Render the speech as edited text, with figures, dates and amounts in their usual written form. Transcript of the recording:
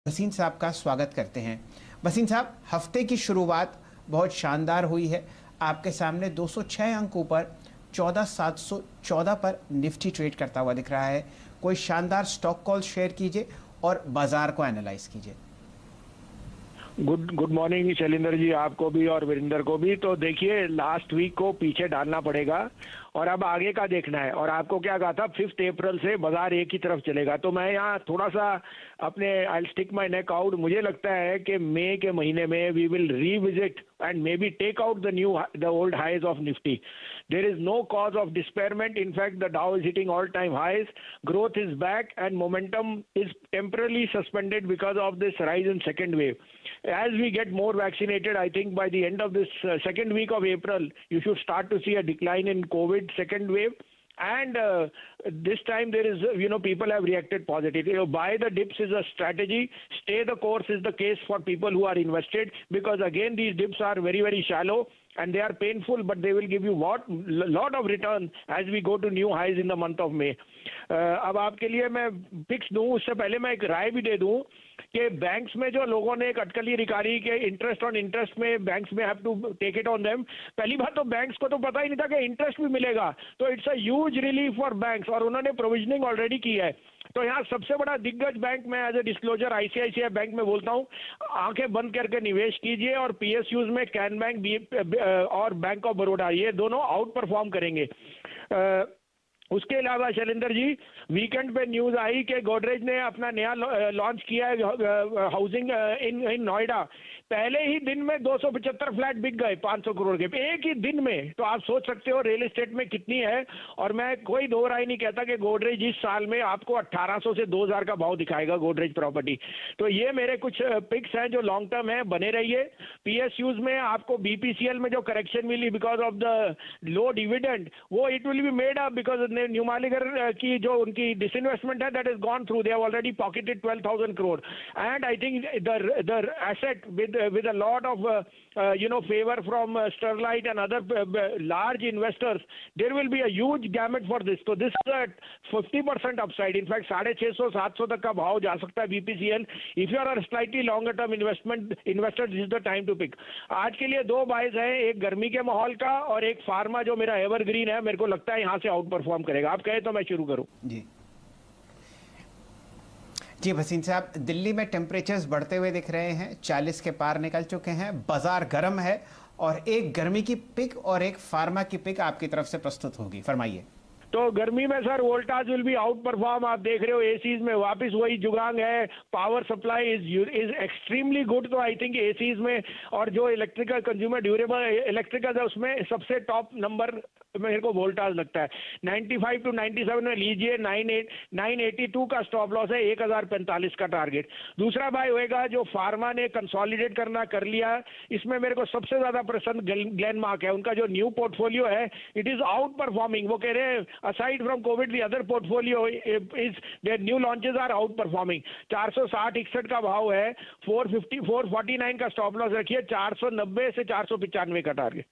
वसीम साहब का स्वागत करते हैं। वसीम साहब, हफ्ते की शुरुआत बहुत शानदार हुई है। आपके सामने 206 अंकों पर 14,714 पर निफ्टी ट्रेड करता हुआ दिख रहा है। कोई शानदार स्टॉक कॉल शेयर कीजिए और बाजार को एनालाइज कीजिए। गुड मॉर्निंग शैलेंद्र जी, आपको भी और वीरेंद्र को भी। तो देखिए, लास्ट वीक को पीछे डालना पड़ेगा और अब आगे का देखना है। और आपको क्या कहा था, 5 अप्रैल से बाजार एक ही तरफ चलेगा। तो मैं यहाँ थोड़ा सा अपने I stick my neck out. मुझे लगता है कि मई के महीने में we will revisit and maybe take out the old highs of Nifty. There is no cause of despairment. In fact, the Dow is hitting all-time highs. Growth is back and momentum is temporarily suspended because of this rise in second wave. As we get more vaccinated, I think by the end of this second week of April, you should start to see a decline in COVID second wave. And this time there is, people have reacted positively. Buy the dips is a strategy. Stay the course is the case for people who are invested, because again these dips are very, very shallow and they are painful, but they will give you lot of return as we go to new highs in the month of May. अब आपके लिए मैं fix दूं, उससे पहले मैं एक राय भी दे दूं कि बैंक्स में जो लोगों ने एक अटकली निकाली कि इंटरेस्ट ऑन इंटरेस्ट में बैंक्स में have to take it on them. पहली बात तो बैंक्स को तो पता ही नहीं था कि इंटरेस्ट भी मिलेगा, तो it's a huge relief for banks और उन्होंने प्रोविजनिंग ऑलरेडी की है। तो यहाँ सबसे बड़ा दिग्गज बैंक में as a disclosure ICICI bank में बोलता हूँ, आंखें बंद करके निवेश कीजिए। और पीएसयूज में कैन बैंक और बैंक ऑफ बड़ौदा, ये दोनों आउट परफॉर्म करेंगे। उसके अलावा शैलेंद्र जी, वीकेंड पे न्यूज आई कि गोदरेज ने अपना नया लॉन्च किया है हाउसिंग इन नोएडा। पहले ही दिन में 275 फ्लैट बिक गए 500 करोड़ के, एक ही दिन में। तो आप सोच सकते हो रियल एस्टेट में कितनी है। और मैं कोई दो राय नहीं कहता कि गोदरेज इस साल में आपको 1800 से 2000 का भाव दिखाएगा गोदरेज प्रॉपर्टी। तो ये मेरे कुछ पिक्स हैं जो लॉन्ग टर्म है, बने रहिए। पीएसयूज में आपको बीपीसीएल में जो करेक्शन मिली because of the low dividend, वो it will be made up because Numaligarh की जो उनकी डिसइन्वेस्टमेंट है that is gone through. They have already pocketed 12,000 crore and I think the asset with a lot of favor from Sterlite and other large investors, there will be a huge gamut for this. So this is a 50% upside. In fact 650-700 तक का भाव जा सकता है BPCL. If you are a slightly longer term investor, this is the time to pick. आज के लिए दो बाइज हैं, एक गर्मी के माहौल का और एक फार्मा जो मेरा एवरग्रीन है। मेरे को लगता है यहाँ से आउट परफॉर्म करेगा। आप कहे तो मैं शुरू करूँ। जी वसीम साहब, दिल्ली में टेम्परेचर्स बढ़ते हुए दिख रहे हैं, 40 के पार निकल चुके हैं, बाजार गर्म है और एक गर्मी की पिक और एक फार्मा की पिक आपकी तरफ से प्रस्तुत होगी, फरमाइए। तो गर्मी में sir Voltas will be out perform. आप देख रहे हो एसीज में वापस वही जुगांग है। Power supply is extremely good. तो आई थिंक एसीज में और जो इलेक्ट्रिकल कंज्यूमर ड्यूरेबल इलेक्ट्रिकल है उसमें सबसे टॉप नंबर मेरे को वोल्टास लगता है। 95 to 97 में लीजिए। 982 का स्टॉप लॉस है, 1045 का टारगेट। दूसरा बाय होएगा जो फार्मा ने कंसोलिडेट करना कर लिया। इसमें मेरे को सबसे ज्यादा पसंद ग्लेनमार्क है। उनका जो न्यू पोर्टफोलियो है इट इज आउट परफॉर्मिंग। वो कह रहे हैं aside from COVID the other portfolio is their new launches are outperforming। 460-61 का भाव है, 449 का स्टॉप लॉस रखिए, 490 से 495 का टारगेट।